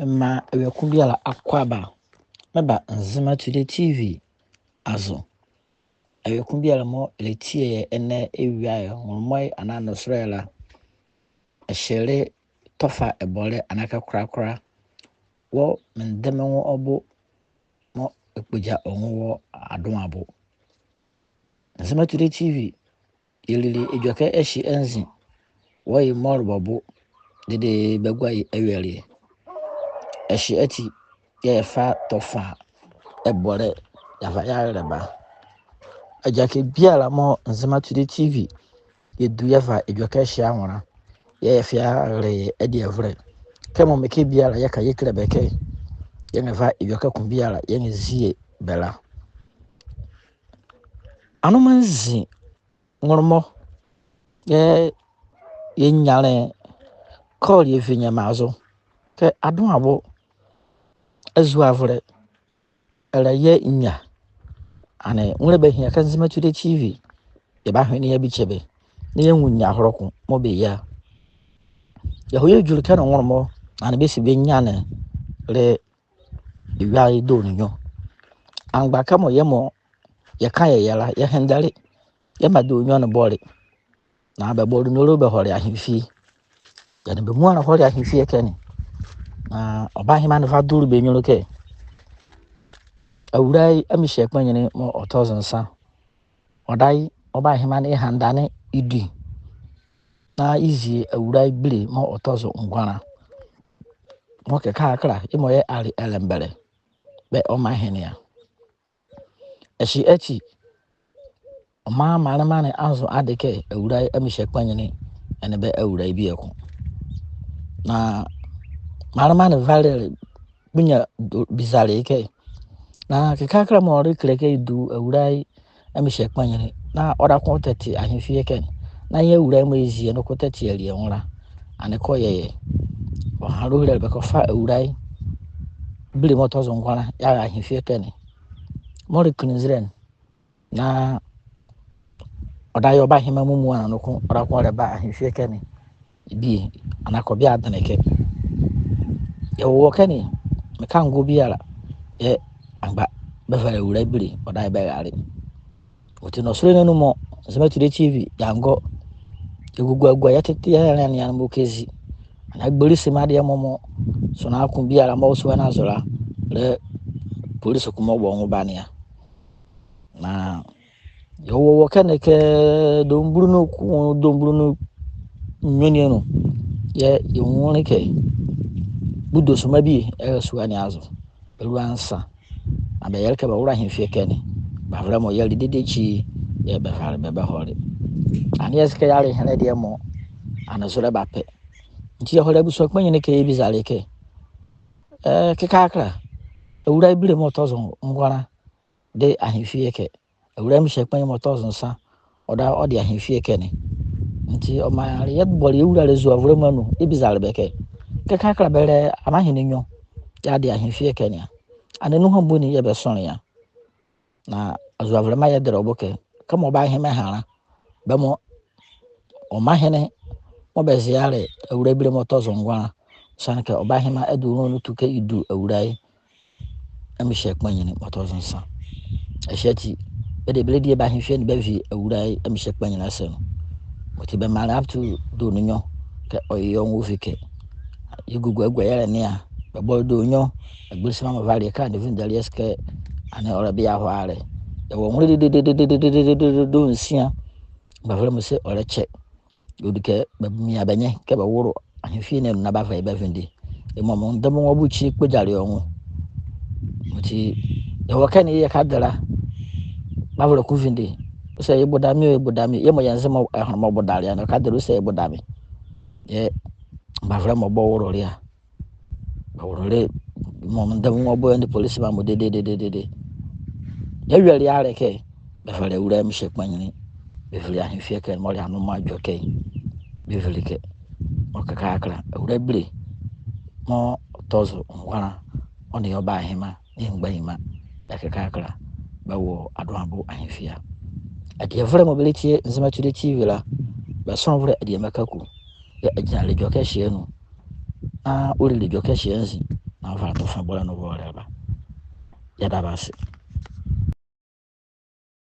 ma ewekumbiala akwaba meba Nzima Today TV azo ewekumbiala mo letie ene ewiaye hormoy anano srela eshere tofa ebole anaka krakra wo mendeme wo obo mo ekpoja onwo adomabo Nzima Today TV yelili ejoke eshi enzi wo yi morbobo dede bagwa ewele eshi eti ye fa tofa ebole yafa ya reba ajake biala mo Nzima Today TV yedu yafa ejoke eshi anwara ye fia re edi evre kemo meke biala yaka yekre beke ye fa ejoke kumbiala ye zie bela anumanzi ngormo ye nyale call ye finya mazo ke adon abo azu avre era ye nya ane nwere be hia kan Nzima Today TV ye ba hwene ya bi chebe ne ye nwunya horoko mo be ya ye hoye juru kan ngormo ane be si be nyane re iwa do nyo angba kamo ye mo ye kan ye yala ye hendale ye ma do nyo no bole na be bolu no ro be hore ahimfi ya ne be mu ana hore ahimfi e kani na oba hima no fa duru be nyoro ke awurai amishe kwanyene mo 1000 sa odai oba hima ne handane idi na izi awurai bile mo 1000 ngwana mo ke ka akra imo ye ali elembere be o ma hene ya eshi eti o ma mane anzo adeke awurai amishe kwanyene ene be awurai bi eko na mane valere bunya bizare ke na ke ka akra mo re kreke du awurai amishe kwanyene na oda kontati ahimfie ken na ye awurai mo ezie no kontati ali enwura ane koye o haru le be ko fa awurai bile mo 1000 ngwana ya ahimfie ken mo re kunzren na oda yo ba hima mumu ana no ko oda ko le ba ahimfie ken bi anako bi adaneke ye wo ken me kan go biara ye amba be fa awurai bile oda be gare oti no sore no mo Nzima Today TV yango egugu agwa yatete ya ne yan mo kezi na gbori sema de momo so na akun biara mo so na zora le police kuma bo ngo bania na yo wo keneke domburu no nyoni no ye won ke budo so mabi e so ani azo elu ansa abe yel ke ba wura himfie kene ba vra mo yel dedechi ye be fare be hore ani eske yare hele de mo ana so le ba pe nti ye hore bu so kpanyene ke bi zale ke ke kakra ewura bile mo 1000 ngwana de ahimfie ke ewura mi shekpan mo 1000 sa oda odi ahimfie ke ne nti o ma ye bole ewura le zo avre manu e bi zale be ke kakra bere amahene nyo ya de ahimfie ke ne ane no hambo ni ye be son ya na azu avre ma ye de roboke kama ba hime hara be mo o mahene mo be ziare ewura bile mo 1000 ngwana sanke oba hima edu no tuke idu ewurai amishe kwanyene mo 1000 sa esheti ede bledi ba hihwe ni bavi ewurai amishe kwanyene asem oti be mara up to do nyo ke oyo nwo fike igugu agwa yare ne a be bo do nyo agbisima ma vale ka de vindali eske ane ora bia hware e wo nwre de do nsia ba vle mo se ora che odike ba mi abanye ke ba woro ahimfie ne na ba va e ba vindi e mo mo ndemo wo buchi kpojare onwo oti e wo kan ye ka dara ba vle ku vindi so ye bodami ye mo yanze mo mo bodare na ka dara so ye bodami ye ba vle mo bo woro ria ba woro le mo ndemo wo bo ndi police ba mo de ye wele are ke ba vle wura mi shekpanyini be vle ahimfie ke mo ria no ma joke be vle ke o ka akra wura bile mo 1000 ngwana oni yo ba hima ni ngba hima ya ke kakra ba wo adwabo ahimfia ade vre mobility Nzima Today TV la ba son vre ade makaku ya ajale joke hie no uri le joke hie nzi na ɔfa ato fa bɔɔl no bɔɔl ɛba yɛda ba ase.